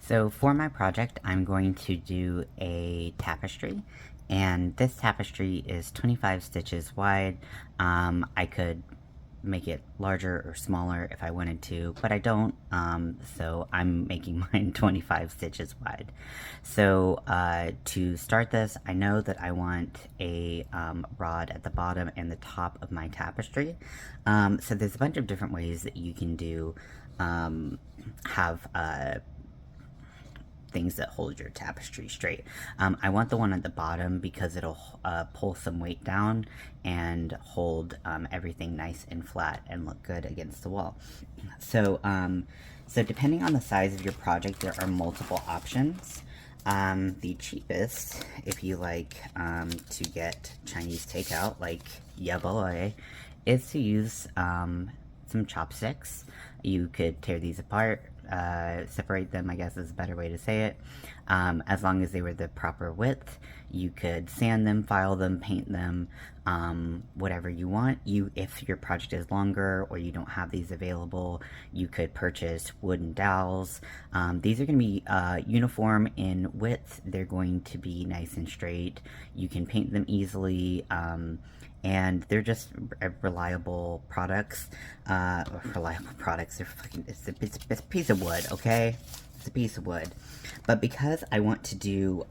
So for my project, I'm going to do a tapestry, and this tapestry is 25 stitches wide. I could make it larger or smaller if I wanted to, but I don't, so I'm making mine 25 stitches wide. So to start this, I know that I want a rod at the bottom and the top of my tapestry. So there's a bunch of different ways that you can do have things that hold your tapestry straight. I want the one at the bottom because it'll pull some weight down and hold everything nice and flat and look good against the wall. So, so depending on the size of your project, there are multiple options. The cheapest, if you like to get Chinese takeout, like yeah boy, is to use some chopsticks. You could tear these apart, separate them, I guess is a better way to say it. As long as they were the proper width, you could sand them, file them, paint them, whatever you want. If your project is longer or you don't have these available, you could purchase wooden dowels. These are going to be uniform in width. They're going to be nice and straight. You can paint them easily. And they're just reliable products. Reliable products. They're fucking. It's a piece of wood, okay? It's a piece of wood. But because I want to do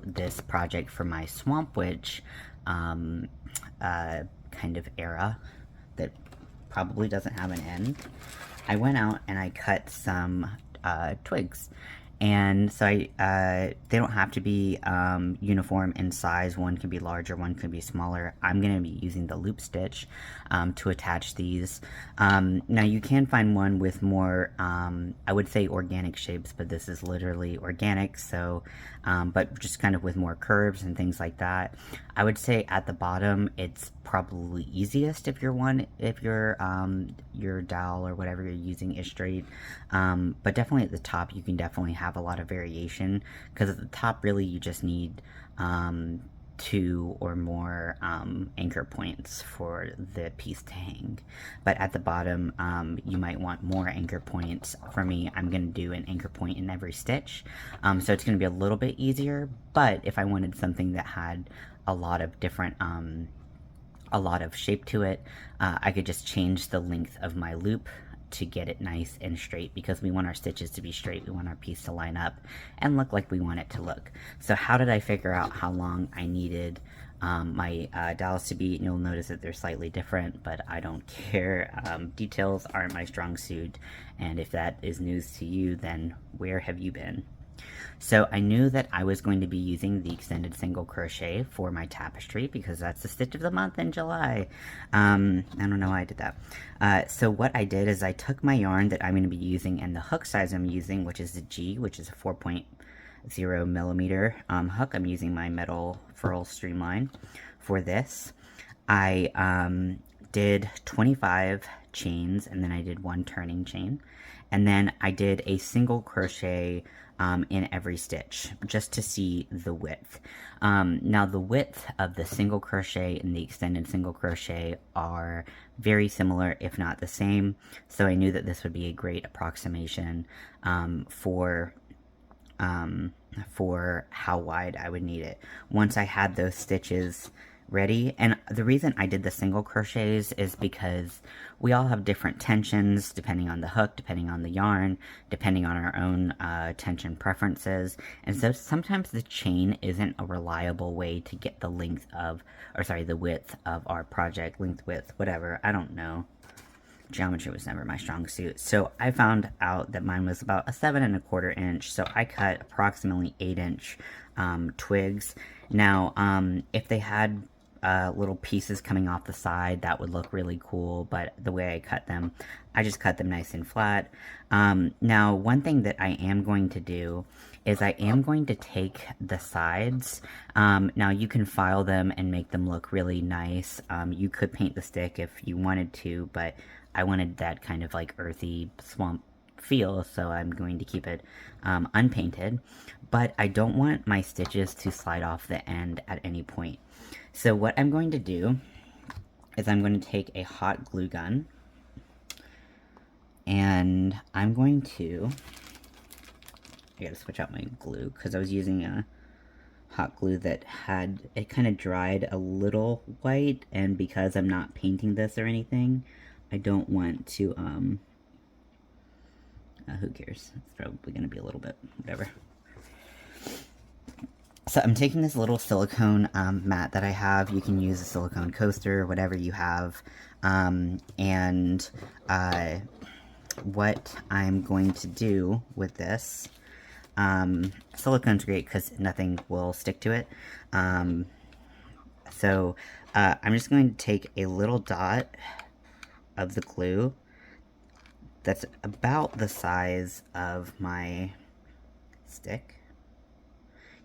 this project for my Swamp Witch kind of era that probably doesn't have an end, I went out and I cut some twigs. And so they don't have to be uniform in size. One can be larger, one can be smaller. I'm going to be using the loop stitch to attach these. Now you can find one with more, I would say organic shapes, but this is literally organic, so, but just kind of with more curves and things like that. I would say at the bottom, it's probably easiest if your dowel or whatever you're using is straight. But definitely at the top, you can definitely have a lot of variation, because at the top, really, you just need 2 or more anchor points for the piece to hang. But at the bottom, you might want more anchor points. For me, I'm going to do an anchor point in every stitch, so it's going to be a little bit easier. But if I wanted something that had a lot of different a lot of shape to it, I could just change the length of my loop to get it nice and straight, because we want our stitches to be straight. We want our piece to line up and look like we want it to look. So how did I figure out how long I needed my dowels to be? You'll notice that they're slightly different, but I don't care. Details aren't my strong suit, and if that is news to you, then where have you been? So I knew that I was going to be using the extended single crochet for my tapestry, because that's the stitch of the month in July. I don't know why I did that. So what I did is I took my yarn that I'm going to be using and the hook size I'm using, which is the G, which is a 4.0 millimeter hook. I'm using my metal furl streamline for this. I did 25 chains, and then I did 1 turning chain, and then I did a single crochet in every stitch, just to see the width. Now the width of the single crochet and the extended single crochet are very similar, if not the same, so I knew that this would be a great approximation for how wide I would need it. Once I had those stitches ready, and the reason I did the single crochets is because we all have different tensions depending on the hook, depending on the yarn, depending on our own tension preferences, and so sometimes the chain isn't a reliable way to get the length of, or sorry, the width of our project, length, width, whatever, I don't know. Geometry was never my strong suit. So I found out that mine was about a 7¼ inch, so I cut approximately 8-inch twigs. Now, if they had little pieces coming off the side, that would look really cool, but the way I cut them, I just cut them nice and flat. Now, one thing that I am going to do is I am going to take the sides. Now, you can file them and make them look really nice. You could paint the stick if you wanted to, but I wanted that kind of like earthy swamp feel, so I'm going to keep it unpainted. But I don't want my stitches to slide off the end at any point. So what I'm going to do is I'm going to take a hot glue gun, And I'm going to, I gotta switch out my glue because I was using a hot glue that had, it kind of dried a little white, and because I'm not painting this or anything, I don't want to, who cares? It's probably gonna be a little bit, whatever. So I'm taking this little silicone mat that I have. You can use a silicone coaster, whatever you have. And what I'm going to do with this, silicone's great because nothing will stick to it. So I'm just going to take a little dot of the glue that's about the size of my stick.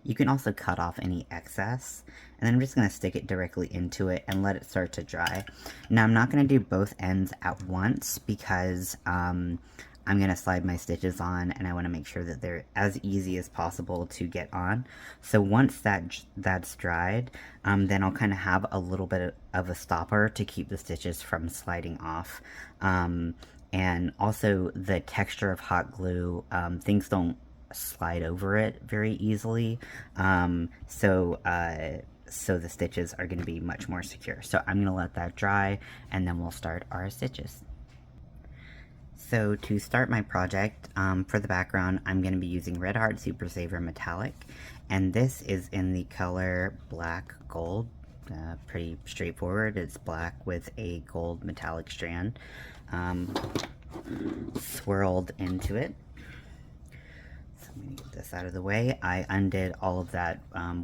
You can also cut off any excess, and then I'm just going to stick it directly into it and let it start to dry. Now I'm not going to do both ends at once because I'm going to slide my stitches on, and I want to make sure that they're as easy as possible to get on. So once that's dried, then I'll kind of have a little bit of a stopper to keep the stitches from sliding off. And also the texture of hot glue, things don't slide over it very easily, so the stitches are going to be much more secure. So I'm going to let that dry, and then we'll start our stitches. So to start my project, for the background, I'm going to be using Red Heart Super Saver Metallic, and this is in the color Black Gold. Pretty straightforward. It's black with a gold metallic strand swirled into it. I'm going to get this out of the way. I undid all of that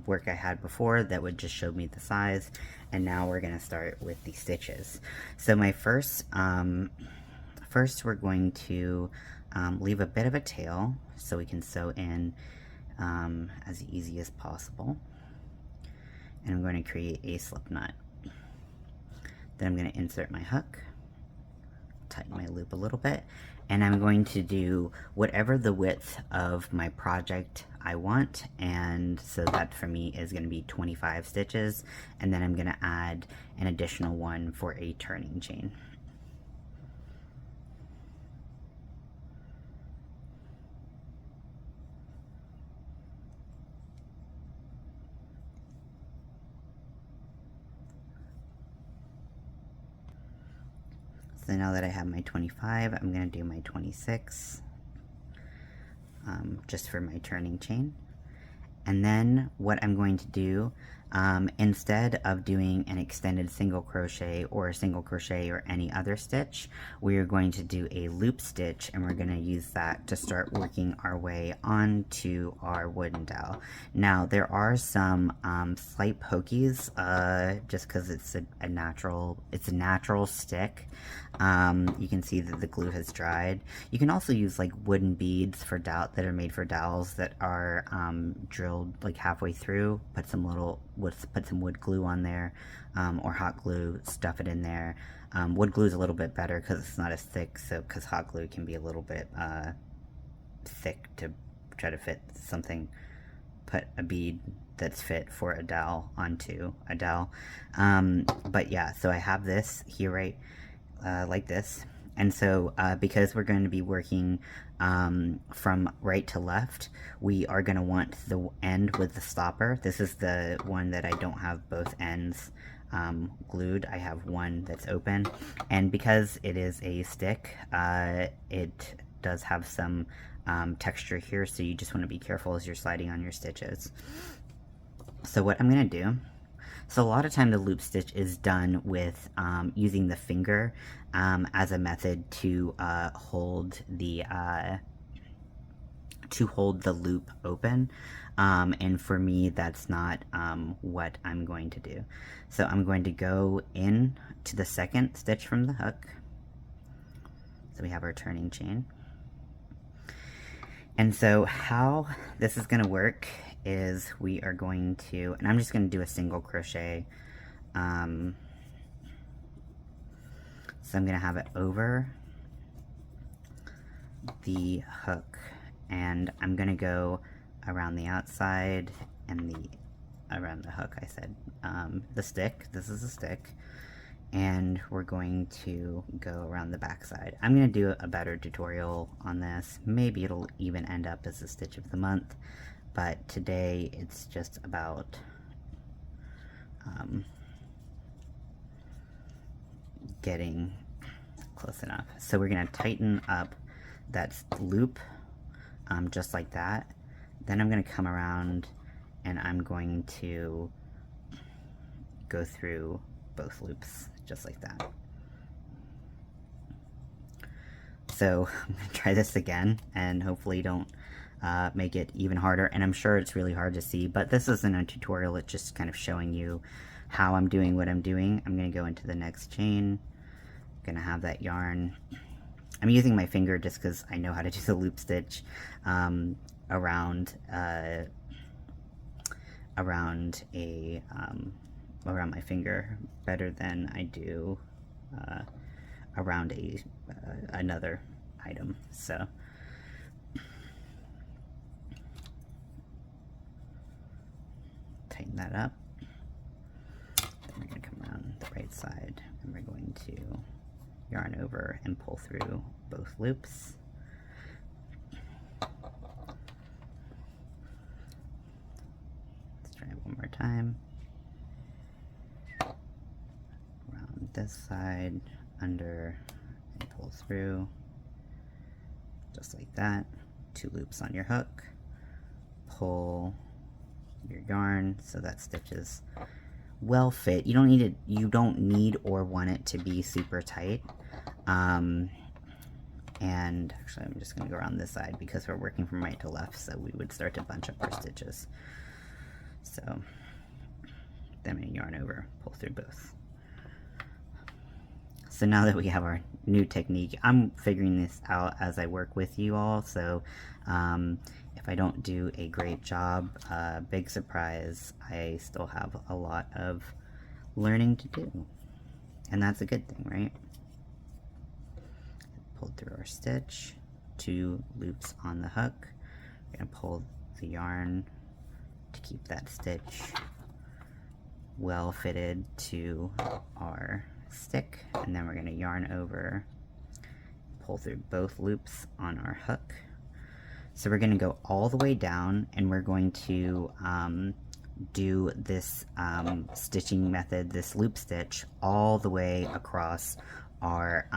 work I had before that would just show me the size, and now we're going to start with the stitches. So my first we're going to leave a bit of a tail so we can sew in as easy as possible, and I'm going to create a slip knot. Then I'm going to insert my hook, tighten my loop a little bit, and I'm going to do whatever the width of my project I want, and so that for me is going to be 25 stitches, and then I'm going to add an additional one for a turning chain. So now that I have my 25, I'm going to do my 26, just for my turning chain. And then what I'm going to do, instead of doing an extended single crochet or a single crochet or any other stitch, we are going to do a loop stitch, and we're going to use that to start working our way onto our wooden dowel. Now there are some slight pokies, just because it's a natural stick. You can see that the glue has dried. You can also use like wooden beads for that are made for dowels that are drilled like halfway through. Put some wood glue on there, or hot glue, stuff it in there. Wood glue is a little bit better because it's not as thick, because hot glue can be a little bit thick to try to fit something. Put a bead that's fit for a dowel onto a dowel. But yeah, so I have this here, right, like this. And so because we're going to be working from right to left, we are going to want the end with the stopper. This is the one that I don't have both ends glued. I have one that's open, and because it is a stick, it does have some texture here, so you just want to be careful as you're sliding on your stitches. So what I'm going to do, so a lot of time the loop stitch is done with using the finger as a method to hold the loop open, and for me that's not what I'm going to do. So I'm going to go in to the second stitch from the hook. So we have our turning chain. And so how this is going to work is we are going to, and I'm just going to do a single crochet. So I'm going to have it over the hook, and I'm going to go around the outside and around the hook, I said, the stick, this is a stick, and we're going to go around the back side. I'm going to do a better tutorial on this. Maybe it'll even end up as a stitch of the month, but today it's just about getting close enough. So we're going to tighten up that loop just like that. Then I'm going to come around and I'm going to go through both loops just like that. So I'm going to try this again and hopefully don't make it even harder, and I'm sure it's really hard to see, but this isn't a tutorial, it's just kind of showing you how I'm doing what I'm doing. I'm going to go into the next chain. I'm going to have that yarn. I'm using my finger just because I know how to do the loop stitch around my finger better than I do around another item. So tighten that up. Then we're going to come around the right side and we're going to yarn over and pull through both loops. Let's try it one more time. Around this side, under, and pull through, just like that. 2 loops on your hook. Pull your yarn so that stitch is well fit. You don't need it. You don't need or want it to be super tight. And actually, I'm just going to go around this side because we're working from right to left, so we would start to bunch up our stitches. So then I'm going to yarn over, pull through both. So now that we have our new technique, I'm figuring this out as I work with you all. So if I don't do a great job, big surprise, I still have a lot of learning to do. And that's a good thing, right? Pull through our stitch, 2 loops on the hook. We're going to pull the yarn to keep that stitch well fitted to our stick, and then we're going to yarn over, pull through both loops on our hook. So we're going to go all the way down and we're going to do this stitching method, this loop stitch, all the way across our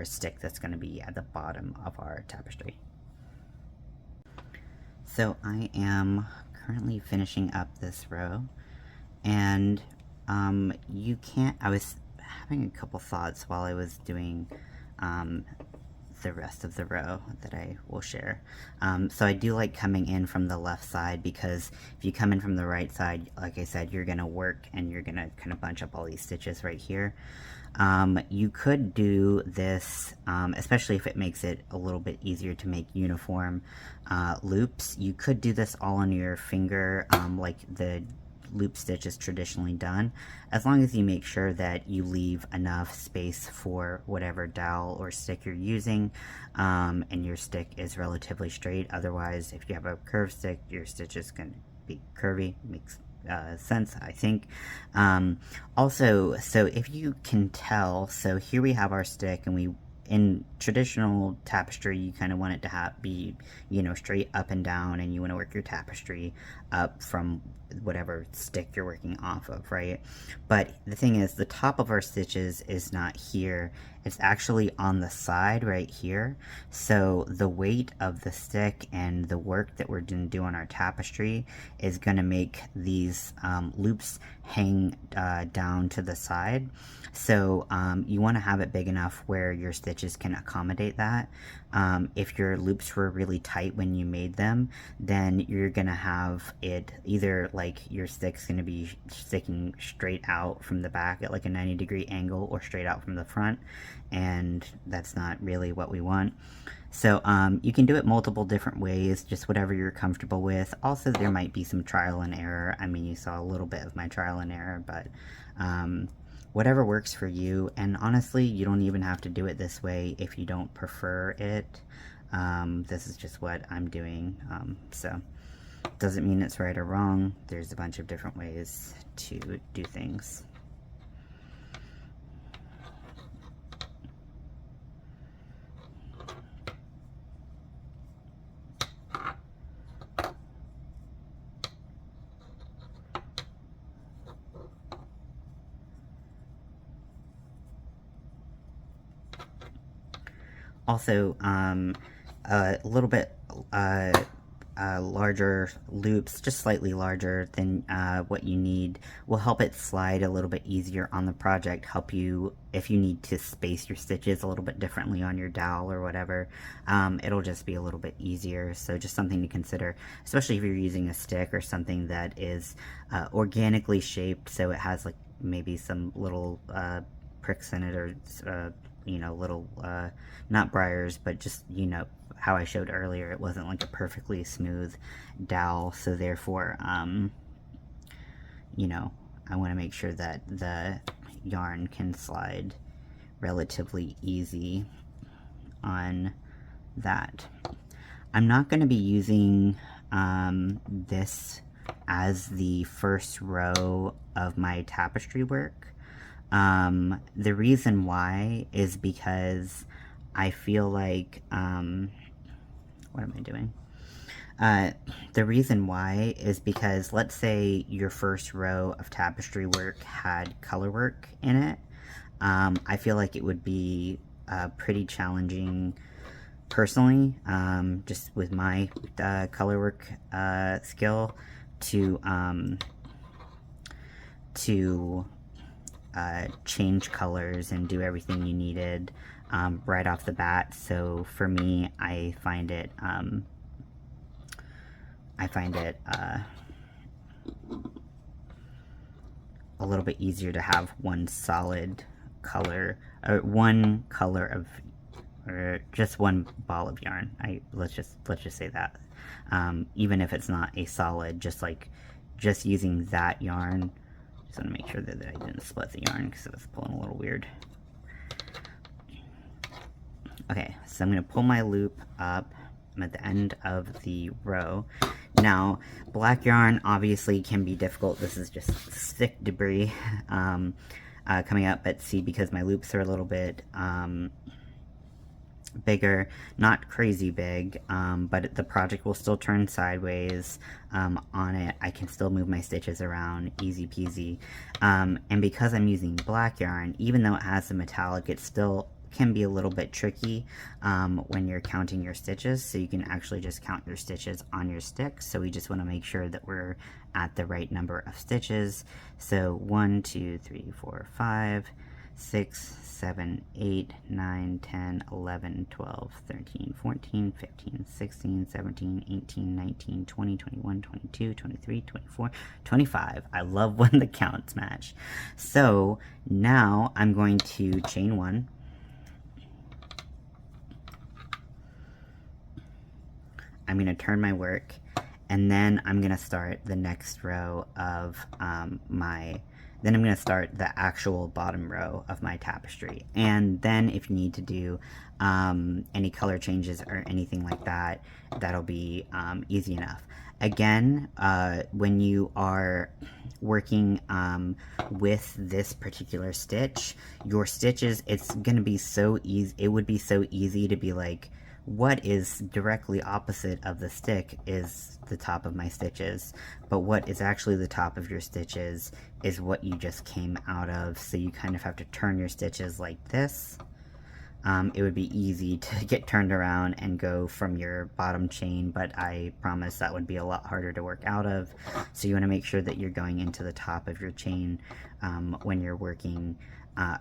stick that's going to be at the bottom of our tapestry. So I am currently finishing up this row, and you can't, I was having a couple thoughts while I was doing the rest of the row that I will share. So I do like coming in from the left side, because if you come in from the right side, like I said, you're gonna work and you're gonna kind of bunch up all these stitches right here. You could do this, especially if it makes it a little bit easier to make uniform loops. You could do this all on your finger, like the loop stitch is traditionally done, as long as you make sure that you leave enough space for whatever dowel or stick you're using, and your stick is relatively straight. Otherwise, if you have a curved stick, your stitch is going to be curvy. Makes sense, I think. Also, so if you can tell, so here we have our stick, and in traditional tapestry, you kind of want it to be, you know, straight up and down, and you want to work your tapestry up from whatever stick you're working off of, right? But the thing is, the top of our stitches is not here. It's actually on the side right here. So the weight of the stick and the work that we're going to do on our tapestry is going to make these loops hang down to the side. So you want to have it big enough where your stitches can accommodate that. If your loops were really tight when you made them, then you're going to have it either like your stick's going to be sticking straight out from the back at like a 90-degree angle, or straight out from the front, and that's not really what we want. So you can do it multiple different ways, just whatever you're comfortable with. Also, there might be some trial and error. I mean, you saw a little bit of my trial and error, but whatever works for you. And honestly, you don't even have to do it this way if you don't prefer it. This is just what I'm doing. So doesn't mean it's right or wrong. There's a bunch of different ways to do things. Also, a little bit larger loops, just slightly larger than what you need, will help it slide a little bit easier on the project, help you if you need to space your stitches a little bit differently on your dowel or whatever. It'll just be a little bit easier, so just something to consider, especially if you're using a stick or something that is organically shaped, so it has like maybe some little pricks in it, or you know, little not briars, but just, you know, how I showed earlier, it wasn't like a perfectly smooth dowel, so therefore, you know, I want to make sure that the yarn can slide relatively easy on that. I'm not going to be using this as the first row of my tapestry work. The reason why is because I feel like, what am I doing? The reason why is because, let's say your first row of tapestry work had color work in it. I feel like it would be pretty challenging personally, just with my color work skill, to change colors and do everything you needed right off the bat. So for me, I find it a little bit easier to have one solid color, or one color of, or just one ball of yarn. Let's just say that, even if it's not a solid, just using that yarn. Just want to make sure that I didn't split the yarn because it was pulling a little weird. Okay, so I'm going to pull my loop up. I'm at the end of the row. Now, black yarn obviously can be difficult. This is just stick debris coming up, but see, because my loops are a little bit bigger, not crazy big, but the project will still turn sideways on it. I can still move my stitches around easy peasy, and because I'm using black yarn, even though it has the metallic, it still can be a little bit tricky when you're counting your stitches. So you can actually just count your stitches on your stick. So we just want to make sure that we're at the right number of stitches. So 1, 2, 3, 4, 5, 6, 7, 8, 9, 10, 11, 12, 13, 14, 15, 16, 17, 18, 19, 20, 21, 22, 23, 24, 25. I love when the counts match. So now I'm going to chain 1. I'm going to turn my work, and then I'm going to start the next row of then I'm going to start the actual bottom row of my tapestry. And then if you need to do any color changes or anything like that, that'll be easy enough. Again, when you are working with this particular stitch, your stitches, it's going to be so easy. It would be so easy to be like, what is directly opposite of the stick is the top of my stitches, but what is actually the top of your stitches is what you just came out of. So you kind of have to turn your stitches like this. It would be easy to get turned around and go from your bottom chain, but I promise that would be a lot harder to work out of. So you want to make sure that you're going into the top of your chain when you're working.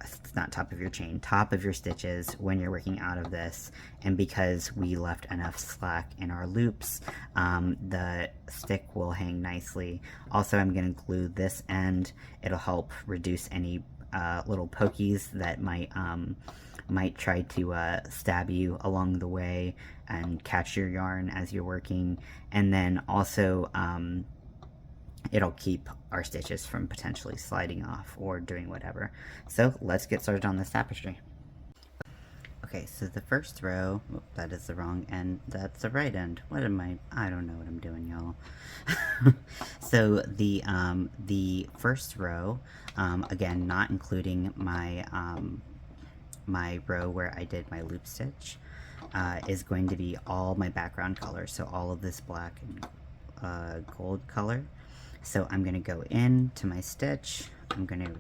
It's not top of your chain, top of your stitches when you're working out of this. And because we left enough slack in our loops, the stick will hang nicely. Also, I'm going to glue this end. It'll help reduce any little pokies that might try to stab you along the way and catch your yarn as you're working. And then also it'll keep our stitches from potentially sliding off or doing whatever. So let's get started on this tapestry. Okay, so the first row, oh, that is the wrong end, that's the right end. What am I don't know what I'm doing, y'all. So the first row, again, not including my my row where I did my loop stitch, is going to be all my background color, so all of this black and gold color. So I'm going to go into my stitch, I'm going to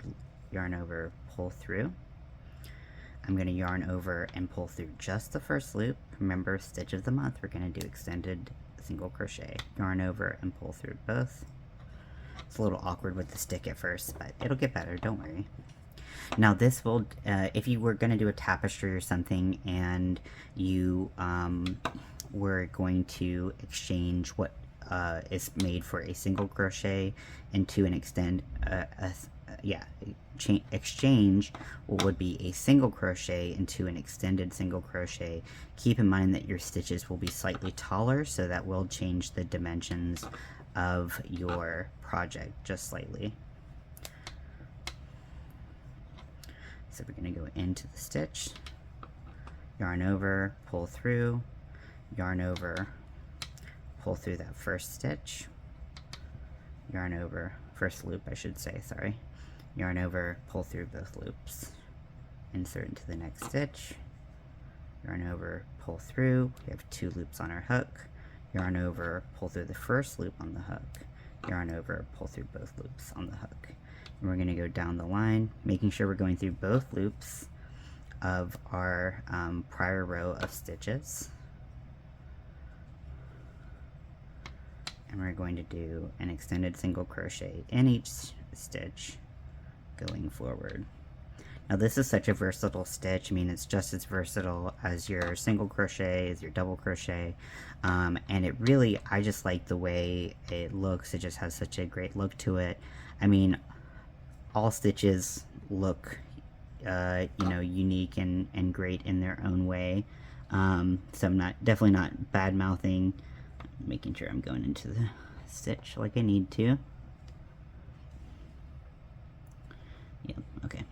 yarn over, pull through. I'm going to yarn over and pull through just the first loop. Remember, stitch of the month, we're going to do extended single crochet. Yarn over and pull through both. It's a little awkward with the stick at first, but it'll get better, don't worry. Now this will, if you were going to do a tapestry or something and you were going to exchange what is made for a single crochet into an exchange what would be a single crochet into an extended single crochet, keep in mind that your stitches will be slightly taller, so that will change the dimensions of your project just slightly. So we're going to go into the stitch, yarn over, pull through, yarn over, pull through that first stitch, yarn over, first loop I should say, sorry, yarn over, pull through both loops, insert into the next stitch, yarn over, pull through, we have 2 loops on our hook, yarn over, pull through the first loop on the hook, yarn over, pull through both loops on the hook. And we're going to go down the line, making sure we're going through both loops of our prior row of stitches. And we're going to do an extended single crochet in each stitch going forward. Now this is such a versatile stitch. I mean, it's just as versatile as your single crochet, as your double crochet, and it really, I just like the way it looks. It just has such a great look to it. I mean, all stitches look you know, unique and great in their own way. So I'm definitely not bad mouthing, making sure I'm going into the stitch like I need to. Yeah, okay.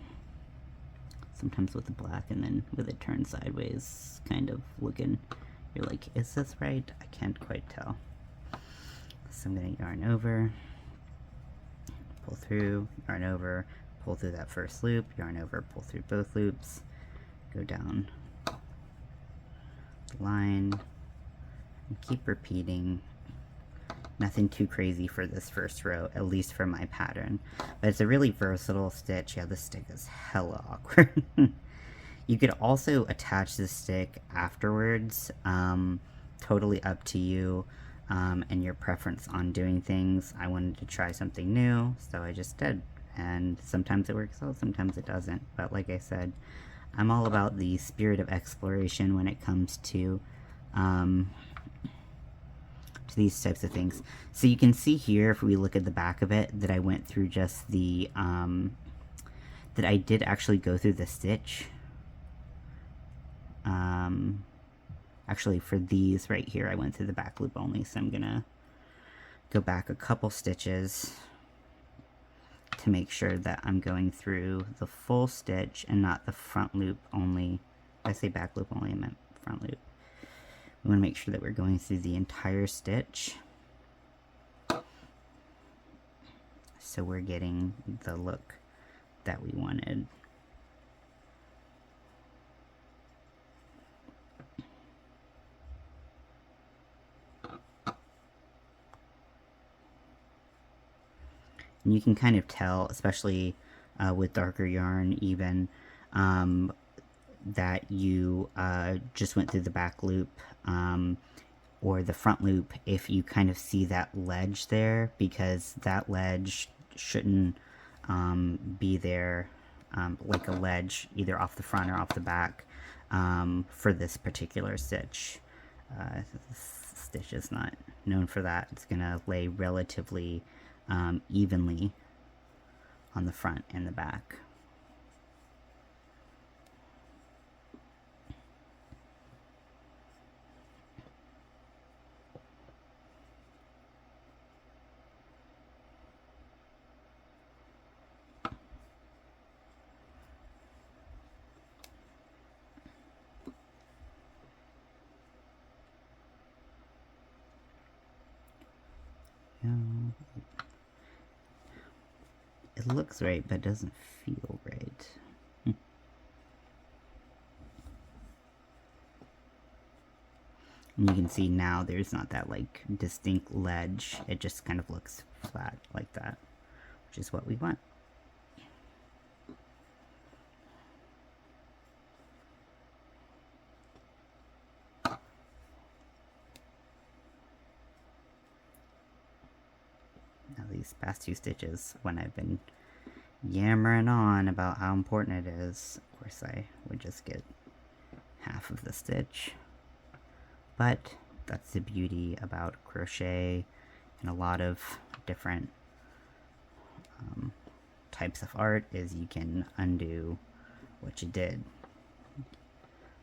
Sometimes with the black and then with it turned sideways, kind of looking, you're like, is this right? I can't quite tell. So I'm going to yarn over, pull through, yarn over, pull through that first loop, yarn over, pull through both loops, go down the line, and keep repeating. Nothing too crazy for this first row, at least for my pattern. But it's a really versatile stitch. Yeah, this stick is hella awkward. You could also attach this stick afterwards. Totally up to you and your preference on doing things. I wanted to try something new, so I just did. And sometimes it works out, sometimes it doesn't. But like I said, I'm all about the spirit of exploration when it comes to these types of things. So you can see here, if we look at the back of it, that I went through just the, that I did actually go through the stitch. Actually for these right here, I went through the back loop only, so I'm gonna go back a couple stitches to make sure that I'm going through the full stitch and not the front loop only. If I say back loop only, I meant front loop. We want to make sure that we're going through the entire stitch, so we're getting the look that we wanted. And you can kind of tell, especially with darker yarn even, that you just went through the back loop or the front loop if you kind of see that ledge there, because that ledge shouldn't be there, like a ledge either off the front or off the back for this particular stitch. This stitch is not known for that. It's going to lay relatively evenly on the front and the back. It looks right, but it doesn't feel right. And you can see now there's not that like distinct ledge. It just kind of looks flat like that, which is what we want. these past 2 stitches when I've been yammering on about how important it is. Of course, I would just get half of the stitch, but that's the beauty about crochet and a lot of different types of art, is you can undo what you did.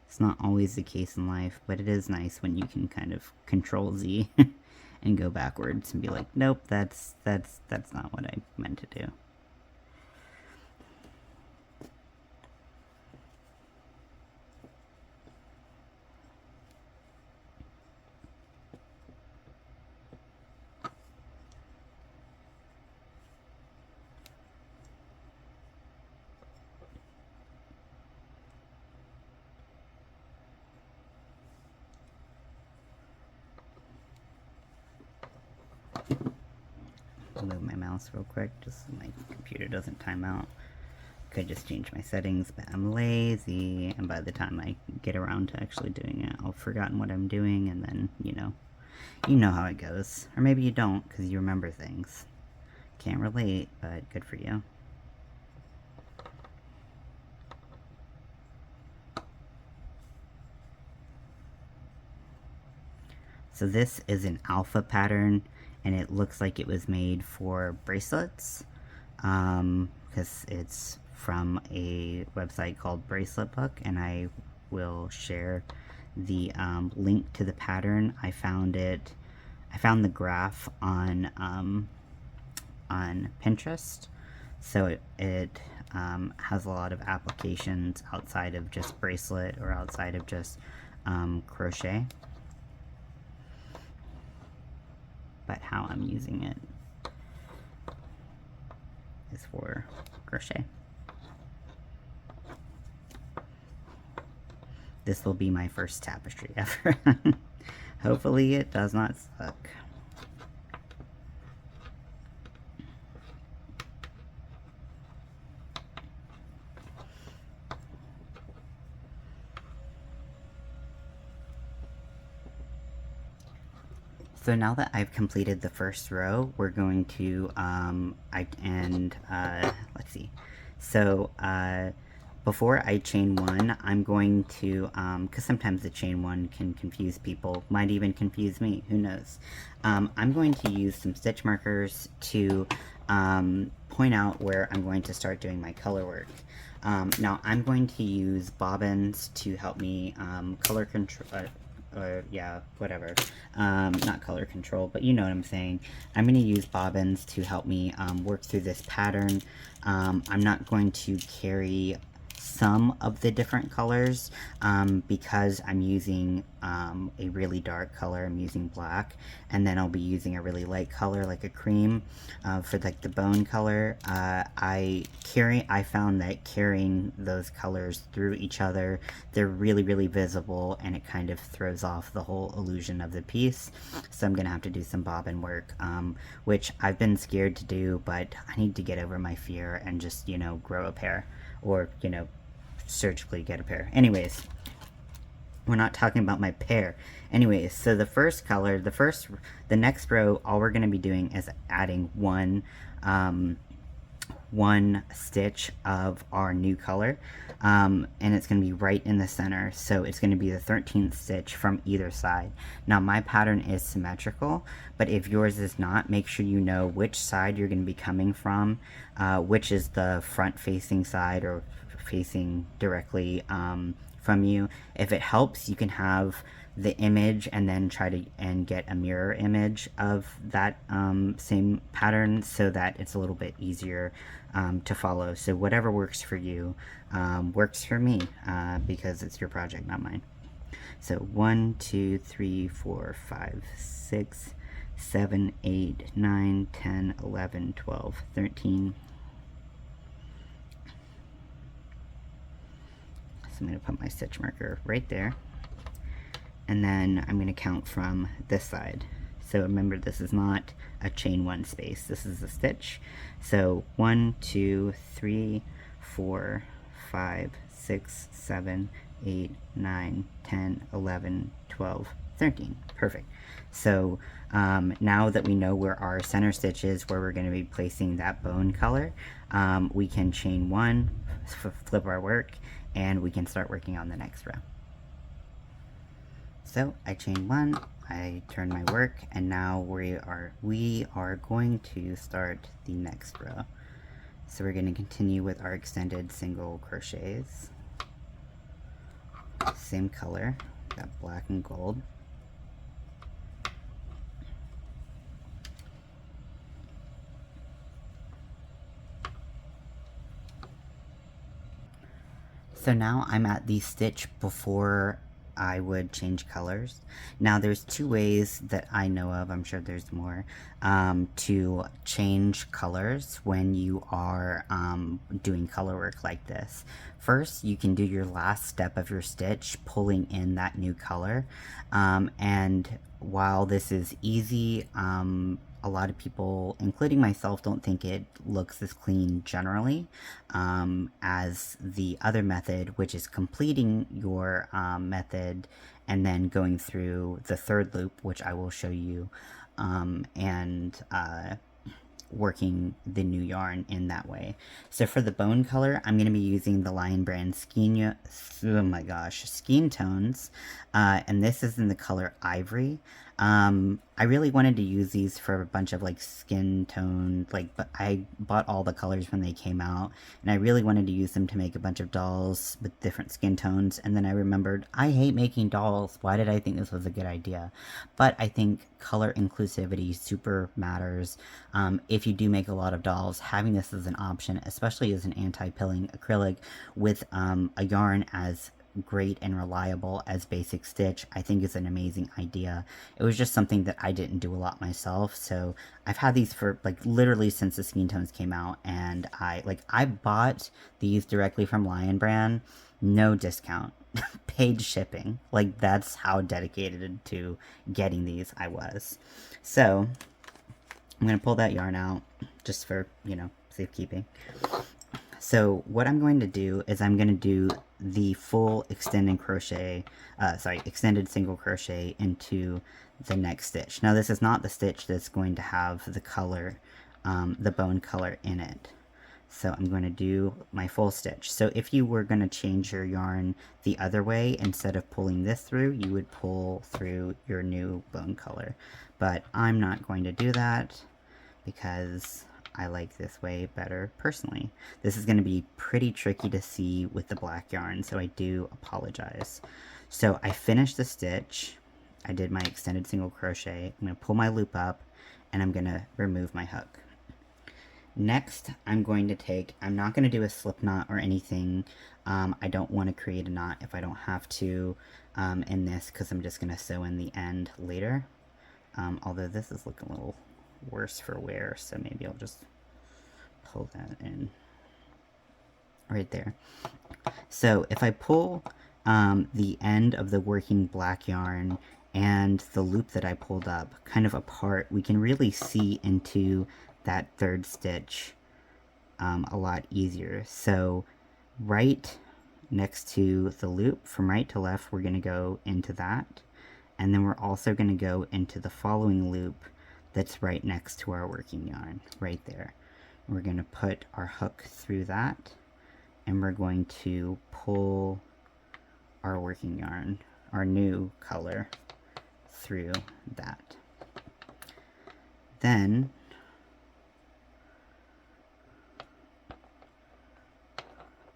It's not always the case in life, but it is nice when you can kind of control Z and go backwards and be like, nope, that's not what I meant to do. Move my mouse real quick just so my computer doesn't time out. Could just change my settings, but I'm lazy, and by the time I get around to actually doing it, I'll have forgotten what I'm doing, and then, you know how it goes. Or maybe you don't, because you remember things. Can't relate, but good for you. So this is an alpha pattern, and it looks like it was made for bracelets, because it's from a website called Bracelet Book, and I will share the link to the pattern. I found the graph on Pinterest, so it has a lot of applications outside of just bracelet or outside of just crochet. But how I'm using it is for crochet. This will be my first tapestry ever. Hopefully it does not suck. So now that I've completed the first row, we're going to, let's see. So, before I chain one, I'm going to, because sometimes the chain one can confuse people, might even confuse me, who knows. I'm going to use some stitch markers to point out where I'm going to start doing my color work. Now, I'm going to use bobbins to help me color control, yeah, whatever, not color control, but you know what I'm saying. I'm going to use bobbins to help me work through this pattern. I'm not going to carry some of the different colors because I'm using a really dark color. I'm using black, and then I'll be using a really light color like a cream for like the bone color. I found that carrying those colors through each other, they're really visible, and it kind of throws off the whole illusion of the piece. So I'm gonna have to do some bobbin work, which I've been scared to do, but I need to get over my fear and just, you know, grow a pair, or, you know, surgically get a pair. Anyways, we're not talking about my pair. Anyways, so the first color, the next row, all we're going to be doing is adding one stitch of our new color, and it's going to be right in the center. So it's going to be the 13th stitch from either side. Now my pattern is symmetrical, but if yours is not, make sure you know which side you're going to be coming from, which is the front facing side or facing directly from you. If it helps, you can have the image and then try to get a mirror image of that same pattern, so that it's a little bit easier to follow. So whatever works for you works for me, because it's your project, not mine. So 1, 2, 3, 4, 5, 6, 7, 8, 9, 10, 11, 12, 13. So I'm going to put my stitch marker right there, and then I'm going to count from this side. So remember, this is not a chain one space, this is a stitch. So 1, 2, 3, 4, 5, 6, 7, 8, 9, 10, 11, 12, 13. Perfect. So now that we know where our center stitch is, where we're going to be placing that bone color, we can chain 1, flip our work, and we can start working on the next row. So I chain 1, I turn my work, and now we are going to start the next row. So we're going to continue with our extended single crochets. Same color, got black and gold. So now I'm at the stitch before I would change colors. Now there's 2 ways that I know of, I'm sure there's more, to change colors when you are doing color work like this. First, you can do your last step of your stitch, pulling in that new color, and while this is easy, a lot of people, including myself, don't think it looks as clean generally as the other method, which is completing your method and then going through the 3rd loop, which I will show you, and working the new yarn in that way. So for the bone color, I'm going to be using the Lion Brand Skein Tones, and this is in the color Ivory. I really wanted to use these for a bunch of like skin tone, but I bought all the colors when they came out, and I really wanted to use them to make a bunch of dolls with different skin tones, and then I remembered, I hate making dolls, why did I think this was a good idea? But I think color inclusivity super matters. If you do make a lot of dolls, having this as an option, especially as an anti-pilling acrylic with a yarn as great and reliable as Basic Stitch, I think is an amazing idea. It was just something that I didn't do a lot myself, so I've had these for like literally since the Skein Tones came out, and I bought these directly from Lion Brand, no discount, paid shipping. Like, that's how dedicated to getting these I was. So I'm gonna pull that yarn out just for, you know, safekeeping. So what I'm going to do is I'm going to do the full extended single crochet into the next stitch. Now this is not the stitch that's going to have the color, the bone color in it. So I'm going to do my full stitch. So if you were going to change your yarn the other way, instead of pulling this through, you would pull through your new bone color. But I'm not going to do that because I like this way better personally. This is going to be pretty tricky to see with the black yarn, so I do apologize. So I finished the stitch, I did my extended single crochet, I'm going to pull my loop up, and I'm going to remove my hook. Next, I'm not going to do a slip knot or anything. I don't want to create a knot if I don't have to in this, because I'm just going to sew in the end later. Although this is looking a little worse for wear, so maybe I'll just pull that in right there. So if I pull the end of the working black yarn and the loop that I pulled up kind of apart, we can really see into that 3rd stitch a lot easier. So right next to the loop, from right to left, we're going to go into that, and then we're also going to go into the following loop that's right next to our working yarn, right there. We're going to put our hook through that, and we're going to pull our working yarn, our new color, through that. Then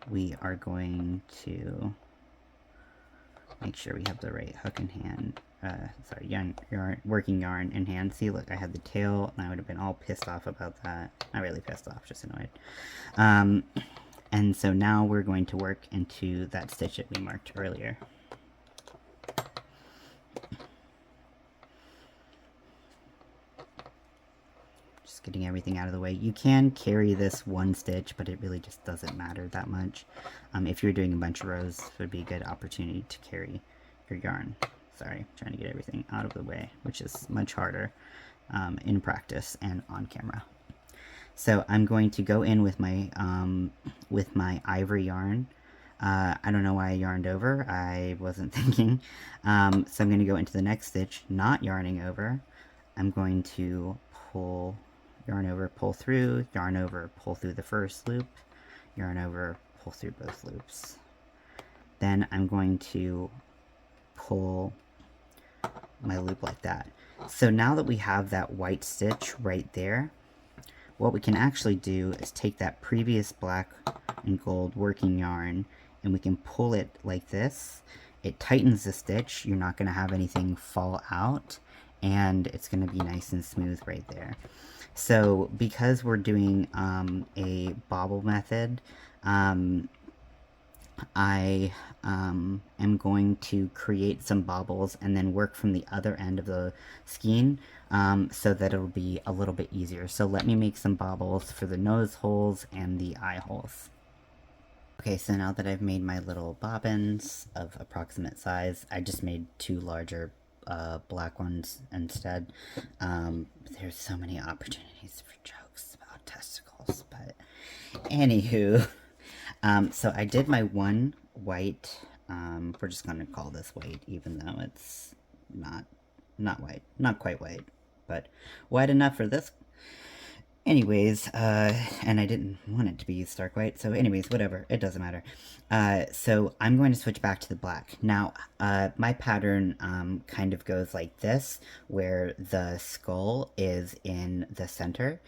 we are going to make sure we have the right hook in hand. Working yarn in hand. See, look, I had the tail, and I would have been all pissed off about that. Not really pissed off, just annoyed. And so now we're going to work into that stitch that we marked earlier. Just getting everything out of the way. You can carry this one stitch, but it really just doesn't matter that much. If you're doing a bunch of rows, it would be a good opportunity to carry your yarn. Sorry, trying to get everything out of the way, which is much harder in practice and on camera. So I'm going to go in with my ivory yarn. I don't know why I yarned over. I wasn't thinking. So I'm going to go into the next stitch, not yarning over. I'm going to pull, yarn over, pull through, yarn over, pull through the first loop, yarn over, pull through both loops. Then I'm going to pull my loop like that. So now that we have that white stitch right there, what we can actually do is take that previous black and gold working yarn and we can pull it like this. It tightens the stitch, you're not going to have anything fall out, and it's going to be nice and smooth right there. So because we're doing a bobble method, I am going to create some bobbles and then work from the other end of the skein so that it'll be a little bit easier. So let me make some bobbles for the nose holes and the eye holes. Okay, so now that I've made my little bobbins of approximate size, I just made two larger black ones instead. There's so many opportunities for jokes about testicles, but anywho. So I did my one white, we're just going to call this white, even though it's not white, not quite white, but white enough for this. Anyways, and I didn't want it to be stark white, so anyways, whatever, it doesn't matter. So I'm going to switch back to the black. Now, my pattern kind of goes like this, where the skull is in the center.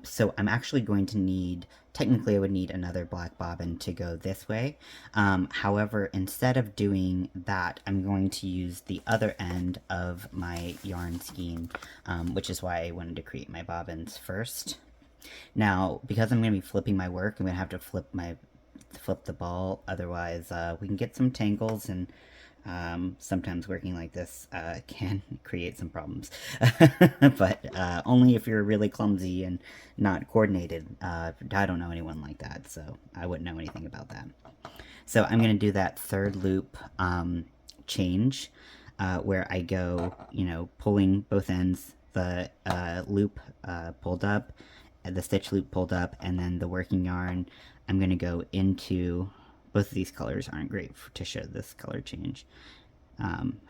So I'm actually going to need, technically I would need another black bobbin to go this way. However, instead of doing that, I'm going to use the other end of my yarn skein, which is why I wanted to create my bobbins first. Now, because I'm going to be flipping my work, I'm going to have to flip the ball, otherwise we can get some tangles, and sometimes working like this can create some problems. But only if you're really clumsy and not coordinated. I don't know anyone like that, so I wouldn't know anything about that. So I'm going to do that third loop change where I go, pulling both ends, the loop pulled up, the stitch loop pulled up, and then the working yarn. I'm going to go into, both of these colors aren't great to show this color change.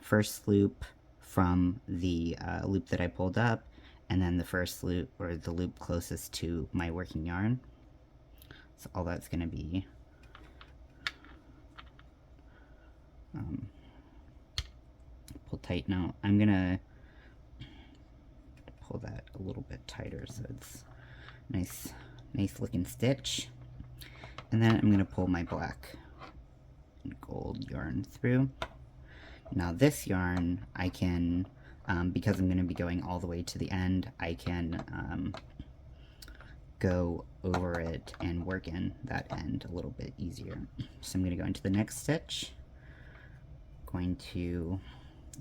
First loop from the loop that I pulled up, and then the first loop, or the loop closest to my working yarn. So all that's going to be pull tight. Now I'm going to pull that a little bit tighter so it's nice looking stitch. And then I'm going to pull my black and gold yarn through. Now this yarn, I can, because I'm going to be going all the way to the end, I can go over it and work in that end a little bit easier. So I'm going to go into the next stitch, going to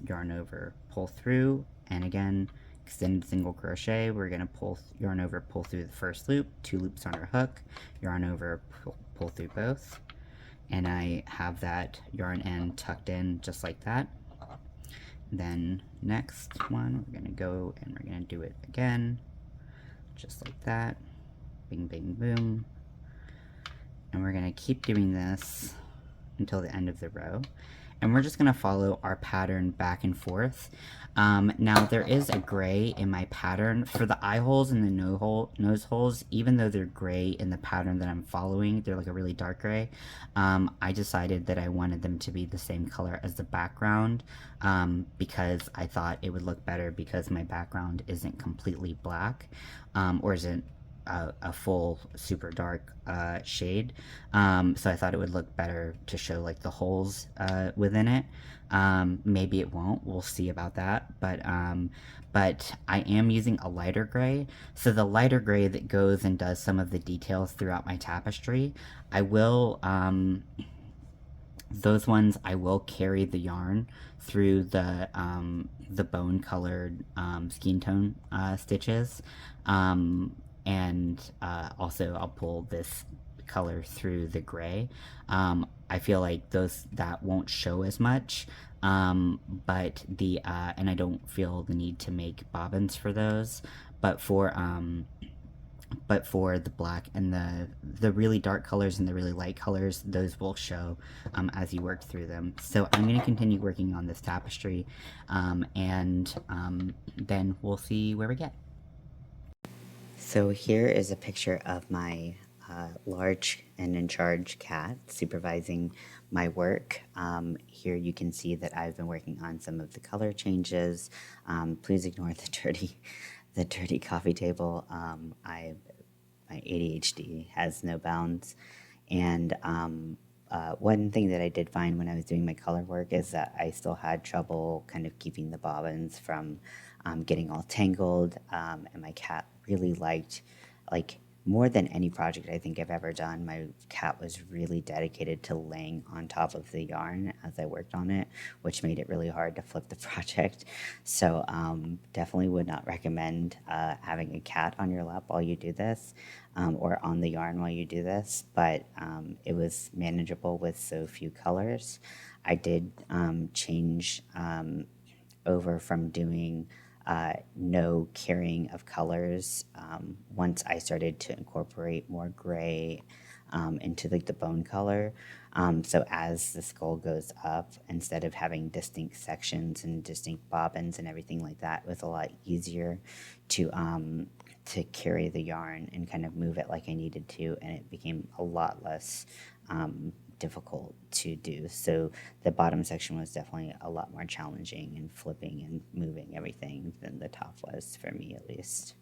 yarn over, pull through, and again, extended single crochet. We're going to yarn over, pull through the first loop, 2 loops on our hook, yarn over, pull through both, and I have that yarn end tucked in just like that. Then next one, we're going to go and we're going to do it again, just like that, bing bing boom, and we're going to keep doing this until the end of the row. And we're just going to follow our pattern back and forth. Now there is a gray in my pattern for the eye holes and the nose holes. Even though they're gray in the pattern that I'm following, they're like a really dark gray. I decided that I wanted them to be the same color as the background because I thought it would look better because my background isn't completely black or isn't a full super dark shade, so I thought it would look better to show like the holes within it. Maybe it won't, we'll see about that, but I am using a lighter gray, so the lighter gray that goes and does some of the details throughout my tapestry, I will those ones I will carry the yarn through the bone colored skin tone stitches, and also I'll pull this color through the gray. I feel like that won't show as much, but and I don't feel the need to make bobbins for those, but for but for the black and the really dark colors and the really light colors, those will show as you work through them. So I'm going to continue working on this tapestry, and then we'll see where we get. So here is a picture of my large and in charge cat supervising my work. Here you can see that I've been working on some of the color changes. Please ignore the dirty coffee table. My ADHD has no bounds, and one thing that I did find when I was doing my color work is that I still had trouble kind of keeping the bobbins from getting all tangled, and my cat really liked, like, more than any project I think I've ever done, my cat was really dedicated to laying on top of the yarn as I worked on it, which made it really hard to flip the project. So definitely would not recommend having a cat on your lap while you do this, or on the yarn while you do this, but it was manageable with so few colors. I did change over from doing no carrying of colors once I started to incorporate more gray into like the bone color. So as the skull goes up, instead of having distinct sections and distinct bobbins and everything like that, it was a lot easier to carry the yarn and kind of move it like I needed to, and it became a lot less difficult to do. So the bottom section was definitely a lot more challenging in flipping and moving everything than the top was, for me at least.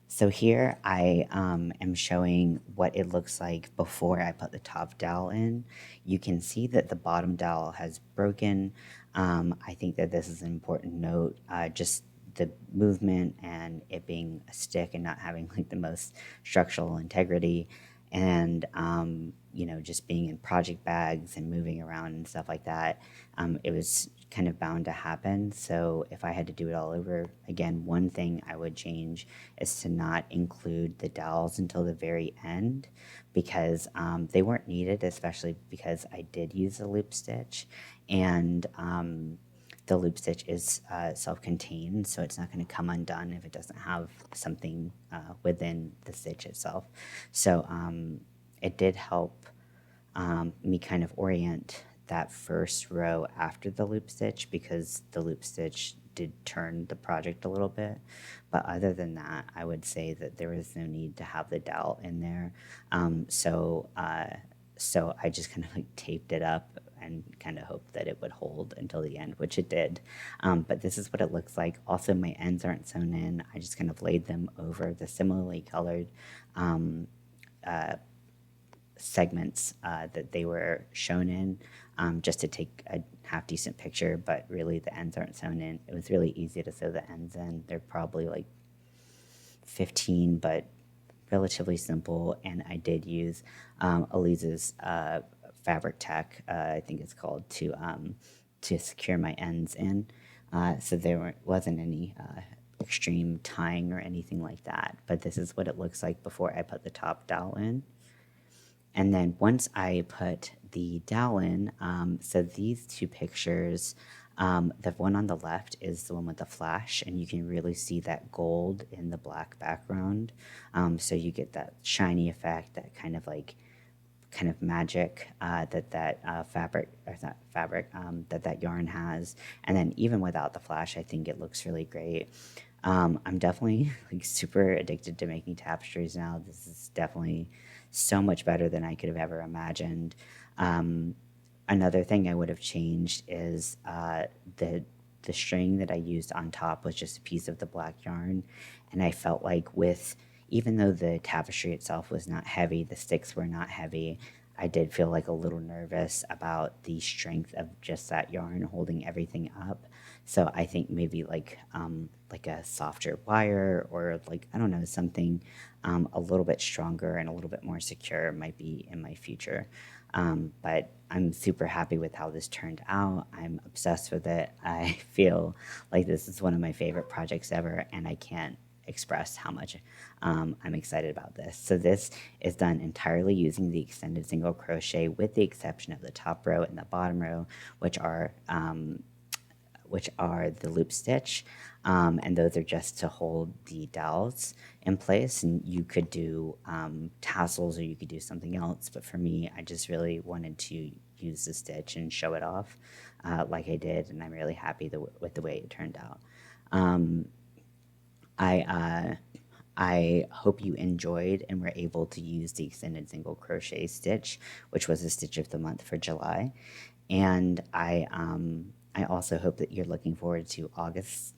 So here I am showing what it looks like before I put the top dowel in. You can see that the bottom dowel has broken. I think that this is an important note, just the movement and it being a stick and not having like the most structural integrity, and you know, just being in project bags and moving around and stuff like that, it was kind of bound to happen. So if I had to do it all over again, one thing I would change is to not include the dowels until the very end, because they weren't needed, especially because I did use a loop stitch, and the loop stitch is self-contained, so it's not going to come undone if it doesn't have something within the stitch itself. So it did help me kind of orient that first row after the loop stitch, because the loop stitch did turn the project a little bit. But other than that, I would say that there was no need to have the dowel in there. So I just kind of like taped it up and kind of hoped that it would hold until the end, which it did. But this is what it looks like. Also, my ends aren't sewn in. I just kind of laid them over the similarly colored segments that they were shown in, just to take a half-decent picture, but really the ends aren't sewn in. It was really easy to sew the ends in. They're probably like 15, but relatively simple, and I did use Elise's fabric tack, I think it's called, to secure my ends in, so there wasn't any extreme tying or anything like that. But this is what it looks like before I put the top dowel in. And then once I put the dowel in, so these two pictures, the one on the left is the one with the flash, and you can really see that gold in the black background. So you get that shiny effect, that kind of magic that fabric, or not fabric, that yarn has. And then even without the flash, I think it looks really great. I'm definitely like super addicted to making tapestries now. This is definitely so much better than I could have ever imagined. Another thing I would have changed is the string that I used on top was just a piece of the black yarn, and I felt like even though the tapestry itself was not heavy, the sticks were not heavy, I did feel like a little nervous about the strength of just that yarn holding everything up. So I think maybe like a softer wire, or like, I don't know, something a little bit stronger and a little bit more secure might be in my future. But I'm super happy with how this turned out. I'm obsessed with it. I feel like this is one of my favorite projects ever, and I can't express how much I'm excited about this. So this is done entirely using the extended single crochet, with the exception of the top row and the bottom row, which are which are the loop stitch, and those are just to hold the dowels in place, and you could do tassels or you could do something else, but for me, I just really wanted to use the stitch and show it off like I did, and I'm really happy with the way it turned out. I hope you enjoyed and were able to use the extended single crochet stitch, which was a stitch of the month for July. And I also hope that you're looking forward to August's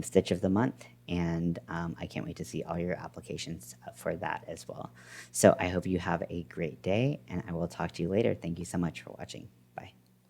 stitch of the month. And I can't wait to see all your applications for that as well. So I hope you have a great day, and I will talk to you later. Thank you so much for watching.